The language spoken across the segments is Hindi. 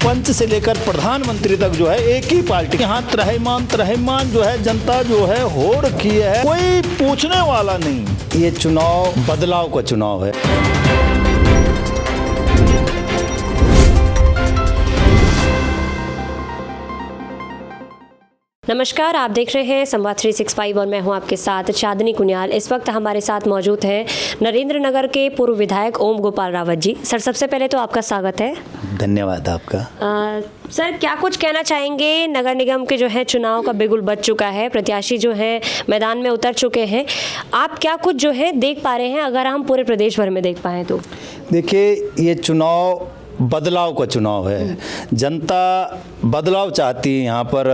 पंच से लेकर प्रधानमंत्री तक जो है एक ही पार्टी। यहाँ त्रहिमान जो है जनता जो है हो रखी है, कोई पूछने वाला नहीं। ये चुनाव बदलाव का चुनाव है। नमस्कार, आप देख रहे हैं संवाद 365 और मैं हूं आपके साथ चांदनी कुनियाल। इस वक्त हमारे साथ मौजूद हैं नरेंद्र नगर के पूर्व विधायक ओम गोपाल रावत जी। सर, सबसे पहले तो आपका स्वागत है। धन्यवाद आपका। सर, क्या कुछ कहना चाहेंगे? नगर निगम के जो है चुनाव का बिगुल बज चुका है, प्रत्याशी जो है मैदान में उतर चुके हैं। आप क्या कुछ जो है देख पा रहे हैं, अगर हम पूरे प्रदेश भर में देख पाएँ तो? देखिए, ये चुनाव बदलाव का चुनाव है। जनता बदलाव चाहती है। यहाँ पर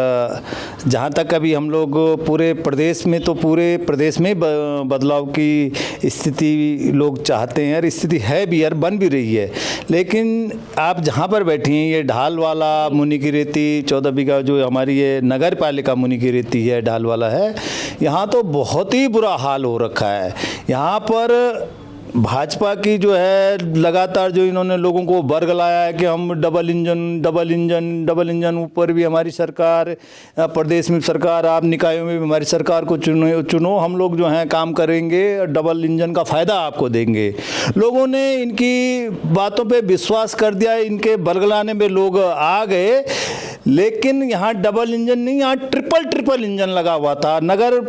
जहाँ तक अभी हम लोग पूरे प्रदेश में बदलाव की स्थिति लोग चाहते हैं और स्थिति है भी और बन भी रही है। लेकिन आप जहाँ पर बैठी हैं, ये ढाल वाला मुनि की रेती 14 बीघा जो हमारी ये नगर पालिका मुनि की रेती है, ढाल वाला है, यहाँ तो बहुत ही बुरा हाल हो रखा है। यहाँ पर भाजपा की जो है लगातार जो इन्होंने लोगों को बरगलाया है कि हम डबल इंजन ऊपर भी हमारी सरकार, प्रदेश में सरकार, आप निकायों में भी हमारी सरकार को चुनो, हम लोग जो हैं काम करेंगे, डबल इंजन का फ़ायदा आपको देंगे। लोगों ने इनकी बातों पे विश्वास कर दिया, इनके बरगलाने में लोग आ गए। लेकिन यहाँ डबल इंजन नहीं, यहाँ ट्रिपल इंजन लगा हुआ था। नगर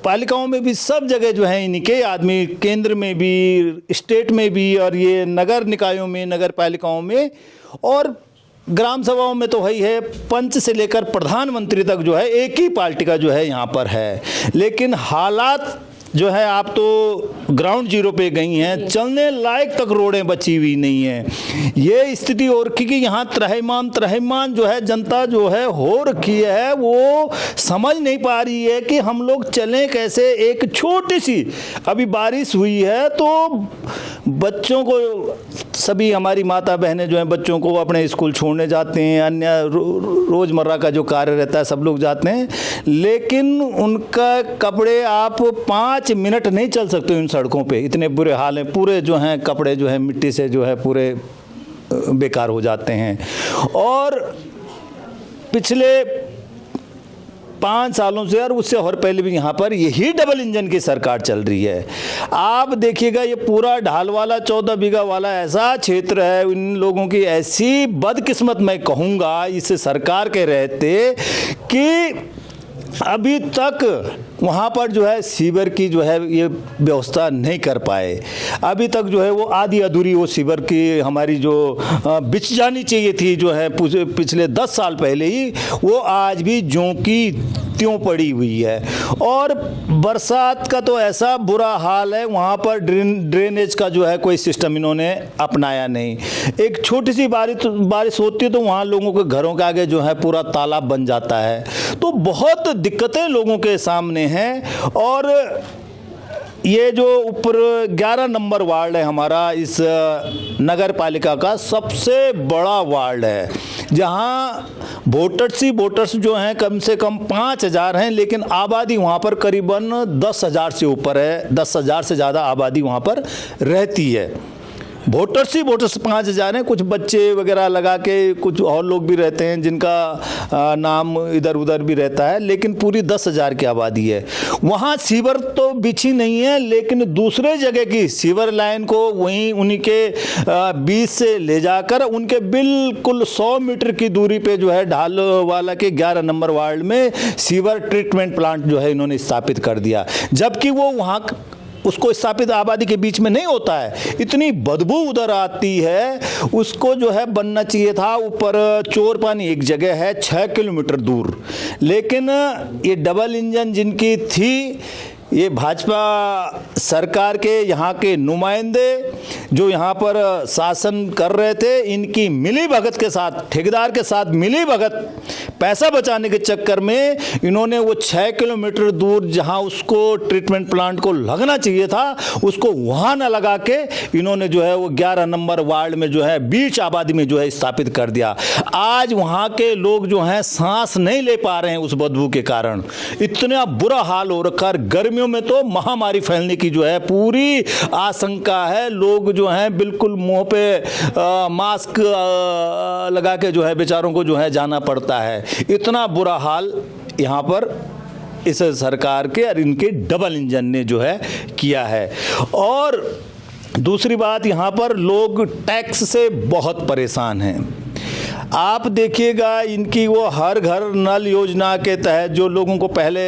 पालिकाओं में भी सब जगह जो है इनके आदमी, केंद्र में भी, स्टेट में भी, और ये नगर निकायों में, नगर पालिकाओं में और ग्राम सभाओं में तो वही है। पंच से लेकर प्रधानमंत्री तक जो है एक ही पार्टी का जो है यहाँ पर है। लेकिन हालात जो है, आप तो ग्राउंड जीरो पे गई हैं, चलने लायक तक रोडें बची हुई नहीं हैं। ये स्थिति और कि यहाँ त्रहिमान जो है जनता जो है हो रखी है, वो समझ नहीं पा रही है कि हम लोग चलें कैसे। एक छोटी सी अभी बारिश हुई है तो बच्चों को, सभी हमारी माता बहनें जो हैं बच्चों को अपने स्कूल छोड़ने जाते हैं, अन्य रोज़मर्रा का जो कार्य रहता है सब लोग जाते हैं, लेकिन उनका कपड़े आप 5 मिनट नहीं चल सकते उन सड़कों पे, इतने बुरे हाल हैं। पूरे जो हैं कपड़े जो हैं मिट्टी से जो है पूरे बेकार हो जाते हैं। और पिछले 5 सालों से और उससे और पहले भी यहाँ पर यही डबल इंजन की सरकार चल रही है। आप देखिएगा, ये पूरा ढाल वाला 14 बीघा वाला ऐसा क्षेत्र है, इन लोगों की ऐसी बदकिस्मत मैं कहूँगा इस सरकार के रहते कि अभी तक वहाँ पर जो है सीवर की जो है ये व्यवस्था नहीं कर पाए। अभी तक जो है वो आधी अधूरी वो सीवर की हमारी जो बिछ जानी चाहिए थी जो है पिछले 10 साल पहले ही, वो आज भी ज्यों की त्यों पड़ी हुई है। और बरसात का तो ऐसा बुरा हाल है, वहाँ पर ड्रेनेज का जो है कोई सिस्टम इन्होंने अपनाया नहीं। एक छोटी सी बारिश होती है तो वहाँ लोगों के घरों के आगे जो है पूरा तालाब बन जाता है। तो बहुत दिक्कतें लोगों के सामने हैं। और ये जो ऊपर 11 नंबर वार्ड है हमारा, इस नगर पालिका का सबसे बड़ा वार्ड है, जहाँ वोटर्स जो हैं कम से कम 5,000 हैं, लेकिन आबादी वहाँ पर करीबन 10,000 से ऊपर है। 10,000 से ज़्यादा आबादी वहाँ पर रहती है। वोटर्स 5,000 हैं, कुछ बच्चे वगैरह लगा के कुछ और लोग भी रहते हैं जिनका नाम इधर उधर भी रहता है, लेकिन पूरी 10,000 की आबादी है। वहाँ सीवर तो बिछी नहीं है, लेकिन दूसरे जगह की सीवर लाइन को वहीं उन्हीं के बीच से ले जाकर उनके बिल्कुल 100 मीटर की दूरी पे जो है ढाल वाला के 11 नंबर वार्ड में सीवर ट्रीटमेंट प्लांट जो है इन्होंने स्थापित कर दिया, जबकि वो वहाँ उसको स्थापित आबादी के बीच में नहीं होता है। इतनी बदबू उधर आती है, उसको जो है बनना चाहिए था ऊपर चोर पानी एक जगह है 6 किलोमीटर दूर। लेकिन ये डबल इंजन जिनकी थी, ये भाजपा सरकार के यहाँ के नुमाइंदे जो यहाँ पर शासन कर रहे थे, इनकी मिली भगत के साथ, ठेकेदार के साथ मिली भगत पैसा बचाने के चक्कर में इन्होंने वो 6 किलोमीटर दूर जहां उसको ट्रीटमेंट प्लांट को लगना चाहिए था उसको वहां न लगा के इन्होंने जो है वो 11 नंबर वार्ड में जो है बीच आबादी में जो है स्थापित कर दिया। आज वहां के लोग जो हैं सांस नहीं ले पा रहे हैं उस बदबू के कारण। इतना बुरा हाल हो रखा है। गर्मियों में तो महामारी फैलने की जो है पूरी आशंका है। लोग जो हैं बिल्कुल मुंह पे मास्क लगा के जो है बेचारों को जो है जाना पड़ता है। इतना बुरा हाल यहाँ पर इस सरकार के और इनके डबल इंजन ने जो है किया है। और दूसरी बात, यहाँ पर लोग टैक्स से बहुत परेशान हैं। आप देखिएगा इनकी वो हर घर नल योजना के तहत जो लोगों को पहले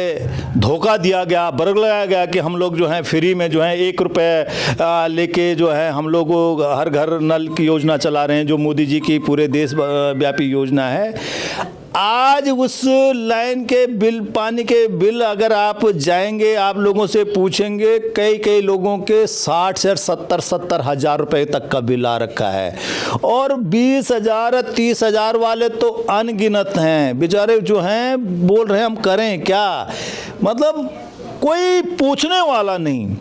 धोखा दिया गया, बरगलाया गया कि हम लोग जो है फ्री में जो है 1 रुपये लेके जो है हम लोग हर घर नल की योजना चला रहे हैं, जो मोदी जी की पूरे देश व्यापी योजना है। आज उस लाइन के बिल, पानी के बिल अगर आप जाएंगे, आप लोगों से पूछेंगे, कई लोगों के 60 से 70 हज़ार रुपये तक का बिल आ रखा है। और 20,000 30,000 वाले तो अनगिनत हैं। बेचारे जो हैं बोल रहे हैं हम करें क्या, मतलब कोई पूछने वाला नहीं।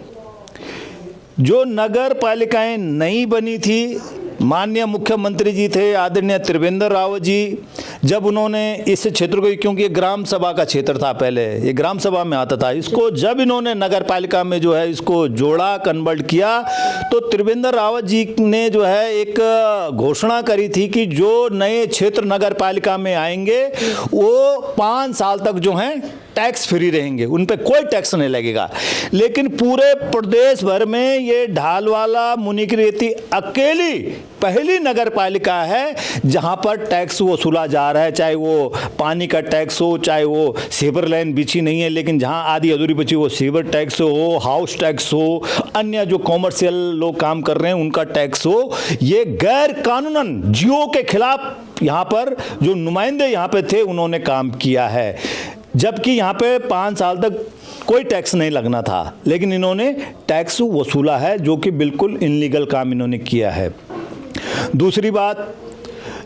जो नगर पालिकाएं नई बनी थी, माननीय मुख्यमंत्री जी थे आदरणीय त्रिवेंद्र रावत जी, जब उन्होंने इस क्षेत्र को, क्योंकि ये ग्राम सभा का क्षेत्र था पहले, ये ग्राम सभा में आता था, इसको जब इन्होंने नगर पालिका में जो है इसको जोड़ा, कन्वर्ट किया, तो त्रिवेंद्र रावत जी ने जो है एक घोषणा करी थी कि जो नए क्षेत्र नगर पालिका में आएंगे वो 5 साल तक जो हैं टैक्स फ्री रहेंगे, उन पे कोई टैक्स नहीं लगेगा। लेकिन पूरे प्रदेश भर में ये ढालवाला मुनिकीरेती अकेली पहली नगर पालिका है जहां पर टैक्स वसूला जा रहा है, चाहे वो पानी का टैक्स हो, चाहे वो सीवर लाइन बिछी नहीं है लेकिन जहां आधी अधूरी बची वो सीवर टैक्स हो, हाउस टैक्स हो, अन्य जो कॉमर्शियल लोग काम कर रहे हैं उनका टैक्स हो। ये गैर कानूनन जियो के खिलाफ यहाँ पर जो नुमाइंदे यहाँ पे थे उन्होंने काम किया है, जबकि यहाँ पे 5 साल तक कोई टैक्स नहीं लगना था, लेकिन इन्होंने टैक्स वसूला है, जो कि बिल्कुल इनलीगल काम इन्होंने किया है। दूसरी बात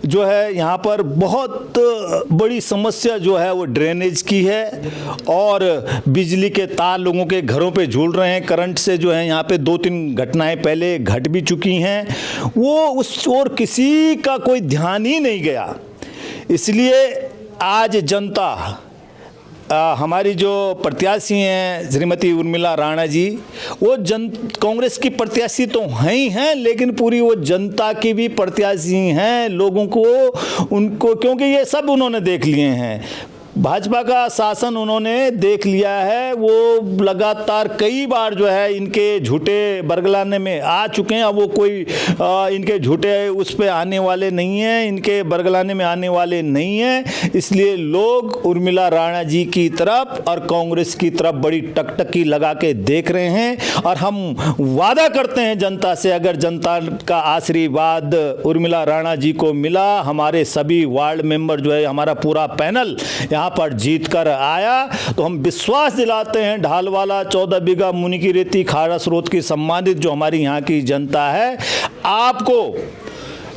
जो है, यहाँ पर बहुत बड़ी समस्या जो है वो ड्रेनेज की है, और बिजली के तार लोगों के घरों पे झूल रहे हैं। करंट से जो है यहाँ पे 2-3 घटनाएं पहले घट भी चुकी हैं, वो उस और किसी का कोई ध्यान ही नहीं गया। इसलिए आज जनता, हमारी जो प्रत्याशी हैं श्रीमती उर्मिला राणा जी, वो कांग्रेस की प्रत्याशी तो हैं ही हैं, लेकिन पूरी वो जनता की भी प्रत्याशी हैं। लोगों को उनको, क्योंकि ये सब उन्होंने देख लिए हैं, भाजपा का शासन उन्होंने देख लिया है। वो लगातार कई बार जो है इनके झूठे बरगलाने में आ चुके हैं। अब वो कोई इनके झूठे उस पे आने वाले नहीं हैं, इनके बरगलाने में आने वाले नहीं हैं। इसलिए लोग उर्मिला राणा जी की तरफ और कांग्रेस की तरफ बड़ी टकटकी लगा के देख रहे हैं। और हम वादा करते हैं जनता से, अगर जनता का आशीर्वाद उर्मिला राणा जी को मिला, हमारे सभी वार्ड मेंबर जो है, हमारा पूरा पैनल यहाँ पर जीत कर आया, तो हम विश्वास दिलाते हैं ढालवाला 14 बीघा मुनिकीरेती खारा स्रोत की सम्मानित जो हमारी यहाँ की जनता है, आपको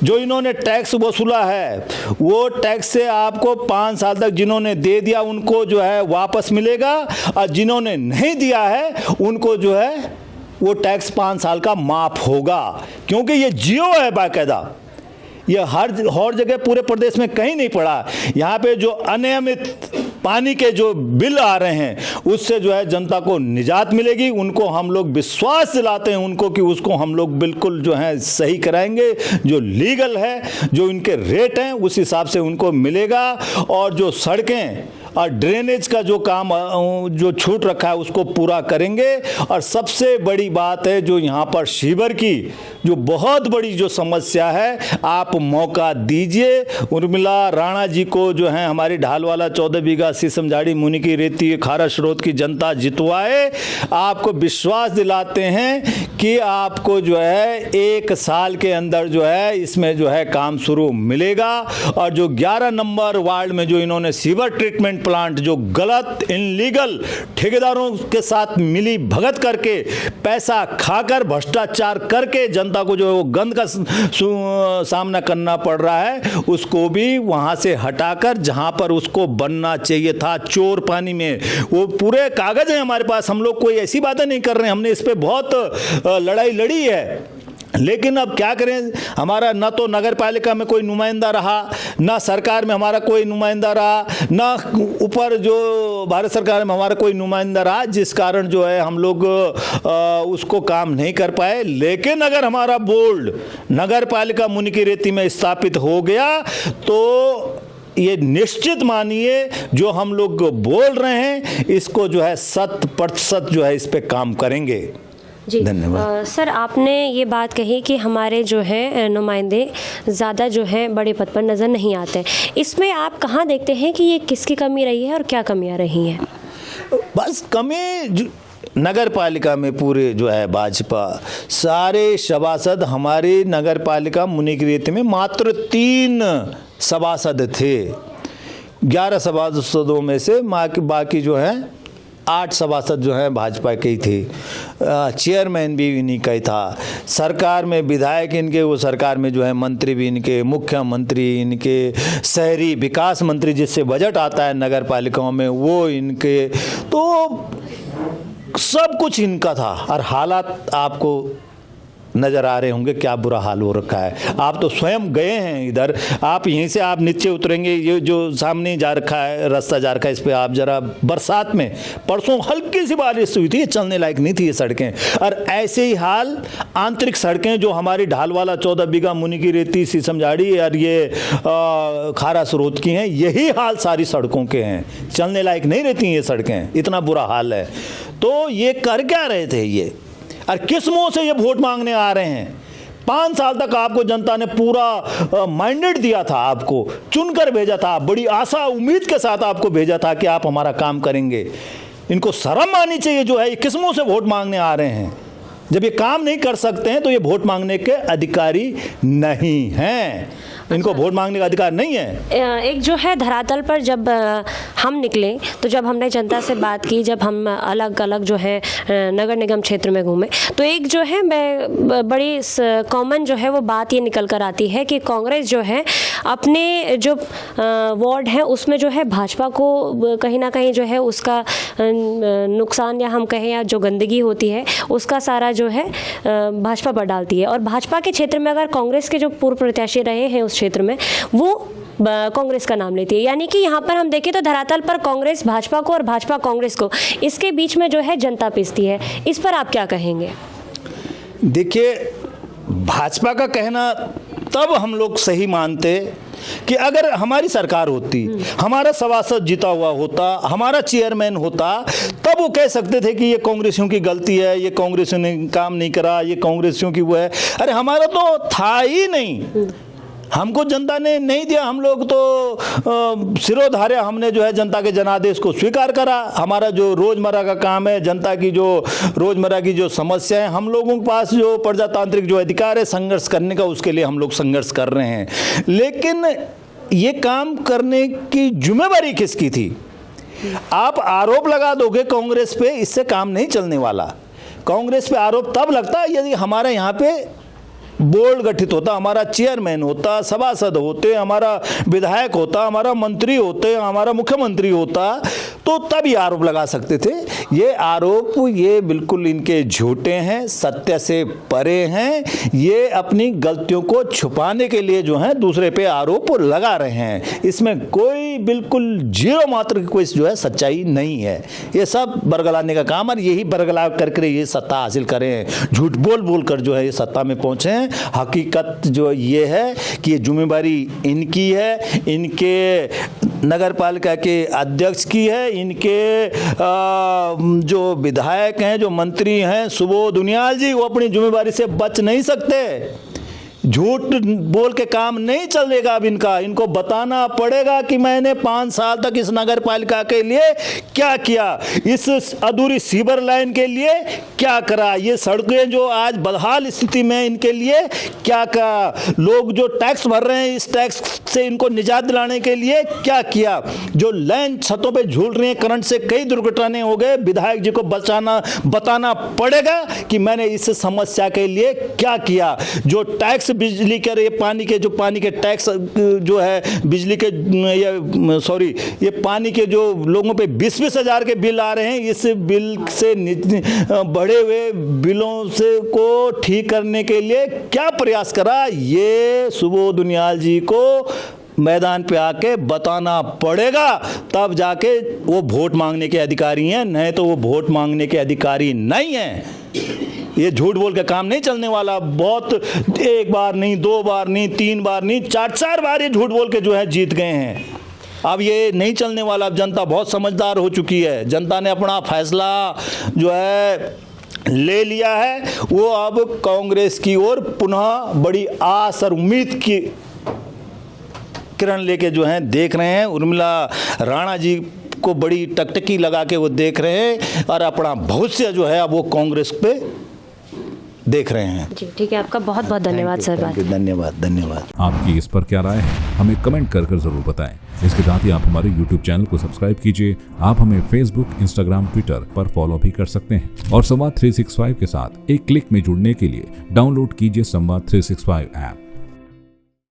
जो इन्होंने टैक्स वसूला है वो टैक्स से आपको 5 साल तक जिन्होंने दे दिया उनको जो है वापस मिलेगा, और जिन्होंने नहीं दिया है उनको जो है वो टैक्स 5 साल का माफ होगा। क्योंकि ये जियो है बाकायदा, ये हर जगह पूरे प्रदेश में कहीं नहीं पड़ा। यहाँ पे जो अनियमित पानी के जो बिल आ रहे हैं उससे जो है जनता को निजात मिलेगी। उनको हम लोग विश्वास दिलाते हैं उनको कि उसको हम लोग बिल्कुल जो है सही कराएंगे, जो लीगल है, जो इनके रेट हैं उस हिसाब से उनको मिलेगा। और जो सड़कें और ड्रेनेज का जो काम जो छूट रखा है उसको पूरा करेंगे। और सबसे बड़ी बात है जो यहाँ पर सीवर की जो बहुत बड़ी जो समस्या है, आप मौका दीजिए उर्मिला राणा जी को, जो है हमारी ढालवाला 14 बीघा शीशमझाड़ी मुनिकीरेती खारा स्रोत की जनता जितवाए। आपको विश्वास दिलाते हैं कि आपको जो है 1 साल के अंदर जो है इसमें जो है काम शुरू मिलेगा। और जो 11 नंबर वार्ड में जो इन्होंने सीवर ट्रीटमेंट प्लांट जो गलत इनलीगल ठेकेदारों के साथ मिली भगत करके पैसा खाकर भ्रष्टाचार करके जनता को जो गंद का सामना करना पड़ रहा है उसको भी वहां से हटाकर जहां पर उसको बनना चाहिए था, चोर पानी में, वो पूरे कागज हैं हमारे पास। हम लोग कोई ऐसी बातें नहीं कर रहे हैं, हमने इस पे बहुत लड़ाई लड़ी है। लेकिन अब क्या करें, हमारा ना तो नगर पालिका में कोई नुमाइंदा रहा, ना सरकार में हमारा कोई नुमाइंदा रहा, ना ऊपर जो भारत सरकार में हमारा कोई नुमाइंदा रहा, जिस कारण जो है हम लोग उसको काम नहीं कर पाए। लेकिन अगर हमारा बोर्ड नगर पालिका मुनिकीरेती में स्थापित हो गया तो ये निश्चित मानिए जो हम लोग बोल रहे हैं इसको जो है 100% जो है इस पे काम करेंगे। जी धन्यवाद। सर, आपने ये बात कही कि हमारे जो है नुमाइंदे ज़्यादा जो है बड़े पद पर नज़र नहीं आते, इसमें आप कहाँ देखते हैं कि ये किसकी कमी रही है और क्या कमियाँ रही हैं? बस कमी नगर पालिका में पूरे जो है भाजपा सारे सभासद हमारे नगर पालिका मुनिकीरेती में मात्र 3 सभासद थे। 11 सभासदों में से बाकी जो है 8 सभासद जो हैं भाजपा के ही थे। चेयरमैन भी इन्हीं का ही था। सरकार में विधायक इनके, वो सरकार में जो है मंत्री भी इनके, मुख्यमंत्री इनके, शहरी विकास मंत्री जिससे बजट आता है नगर पालिकाओं में वो इनके, तो सब कुछ इनका था। और हालात आपको नज़र आ रहे होंगे क्या बुरा हाल हो रखा है। आप तो स्वयं गए हैं इधर, आप यहीं से आप नीचे उतरेंगे, ये जो सामने जा रखा है रास्ता जा रखा है, इस पे आप जरा बरसात में परसों हल्की सी बारिश हुई थी, चलने लायक नहीं थी ये सड़कें। और ऐसे ही हाल आंतरिक सड़कें जो हमारी ढालवाला 14 बीघा मुनिकीरेती सीसमझाड़ी और ये खारा स्रोत की हैं, यही हाल सारी सड़कों के हैं, चलने लायक नहीं रहती ये सड़कें, इतना बुरा हाल है। तो ये कर क्या रहे थे ये, और किस मुंह से ये वोट मांगने आ रहे हैं? 5 साल तक आपको जनता ने पूरा माइंडेड दिया था, आपको चुनकर भेजा था, बड़ी आशा उम्मीद के साथ आपको भेजा था कि आप हमारा काम करेंगे। इनको शर्म आनी चाहिए जो है, ये किस मुंह से वोट मांगने आ रहे हैं? जब ये काम नहीं कर सकते हैं तो ये वोट मांगने के अधिकारी नहीं हैं, इनको वोट मांगने का अधिकार नहीं है। एक जो है धरातल पर जब हम निकले तो जब हमने जनता से बात की, जब हम अलग अलग जो है नगर निगम क्षेत्र में घूमे, तो एक जो है मैं बड़ी कॉमन जो है वो बात ये निकल कर आती है कि कांग्रेस जो है अपने जो वार्ड है उसमें जो है भाजपा को कहीं ना कहीं जो है उसका नुकसान, या हम कहें या जो गंदगी होती है उसका सारा जो है भाजपा पर डालती है। और भाजपा के क्षेत्र में अगर कांग्रेस के जो पूर्व प्रत्याशी रहे हैं उस क्षेत्र में वो कांग्रेस का नाम लेती है, यानी कि यहाँ पर हम देखें तो धरातल पर कांग्रेस भाजपा को और भाजपा कांग्रेस को, इसके बीच में जो है जनता पिसती है। इस पर आप क्या कहेंगे? देखिए, भाजपा का कहना तब हम लोग सही मानते कि अगर हमारी सरकार होती, हमारा सभासद जीता हुआ होता, हमारा चेयरमैन होता, तब वो कह सकते थे कि ये कांग्रेसियों की गलती है, ये कांग्रेसियों ने काम नहीं करा, ये कांग्रेसियों की वो है। अरे हमारा तो था ही नहीं, हमको जनता ने नहीं दिया, हम लोग तो सिरोधार्य हमने जो है जनता के जनादेश को स्वीकार करा। हमारा जो रोज़मर्रा का काम है, जनता की जो रोज़मर्रा की जो समस्या है, हम लोगों के पास जो प्रजातांत्रिक जो अधिकार है संघर्ष करने का, उसके लिए हम लोग संघर्ष कर रहे हैं। लेकिन ये काम करने की जिम्मेदारी किसकी थी? आप आरोप लगा दोगे कांग्रेस पे, इससे काम नहीं चलने वाला। कांग्रेस पे आरोप तब लगता है यदि हमारे यहाँ पे बोर्ड गठित होता, हमारा चेयरमैन होता, सभासद होते, हमारा विधायक होता, हमारा मंत्री होते, हमारा मुख्यमंत्री होता, तो तब ये आरोप लगा सकते थे। ये आरोप ये बिल्कुल इनके झूठे हैं, सत्य से परे हैं। ये अपनी गलतियों को छुपाने के लिए जो है दूसरे पे आरोप लगा रहे हैं। इसमें कोई बिल्कुल जीरो मात्र की कोई जो है सच्चाई नहीं है। ये सब बरगलाने का काम, और यही बरगला करके ये सत्ता हासिल करें, झूठ बोल बोल कर जो है ये सत्ता में पहुंचे हैं। हकीकत जो ये है कि ये जिम्मेदारी इनकी है, इनके नगर पालिका के अध्यक्ष की है, इनके जो विधायक हैं, जो मंत्री हैं, सुबोध उनियाल जी, वो अपनी जिम्मेदारी से बच नहीं सकते। झूठ बोल के काम नहीं चलेगा अब इनका। इनको बताना पड़ेगा कि मैंने 5 साल तक इस नगर पालिका के लिए क्या किया, इस अधूरी सीवर लाइन के लिए क्या करा, ये सड़कें जो आज बदहाल स्थिति में इनके लिए क्या करा, लोग जो टैक्स भर रहे हैं इस टैक्स से इनको निजात दिलाने के लिए क्या किया। जो लाइन छतों पे झूल रही है, करंट से कई दुर्घटनाएं हो गए, विधायक जी को बताना पड़ेगा कि मैंने इस समस्या के लिए क्या किया। जो टैक्स बिजली के, पानी के टैक्स जो है बिजली के, ये पानी के जो लोगों पे 20-20 हज़ार के बिल आ रहे हैं, इस बिल से बढ़े हुए बिलों से को ठीक करने के लिए क्या प्रयास करा, ये सुबोध उनियाल जी को मैदान पे आके बताना पड़ेगा, तब जाके वो वोट मांगने के अधिकारी हैं, नहीं तो वो वोट मांगने के अधिकारी नहीं हैं। ये झूठ बोल के काम नहीं चलने वाला। बहुत, एक बार नहीं, 2 बार नहीं, 3 बार नहीं, 4 बार ये झूठ बोल के जो है जीत गए हैं। अब ये नहीं चलने वाला। अब जनता बहुत समझदार हो चुकी है, जनता ने अपना फैसला जो है ले लिया है। वो अब कांग्रेस की ओर पुनः बड़ी आस और उम्मीद की किरण लेके जो हैं देख रहे हैं। उर्मिला राणा जी को बड़ी टकटकी लगा के वो देख रहे हैं और अपना भविष्य जो है अब वो कांग्रेस पे देख रहे हैं। जी ठीक है, आपका बहुत बहुत धन्यवाद सर। धन्यवाद। आपकी इस पर क्या राय है, हमें कमेंट कर जरूर बताएं। इसके साथ ही आप हमारे YouTube चैनल को सब्सक्राइब कीजिए। आप हमें Facebook, Instagram, Twitter पर फॉलो भी कर सकते हैं और संवाद 365 के साथ एक क्लिक में जुड़ने के लिए डाउनलोड कीजिए संवाद 365 ऐप।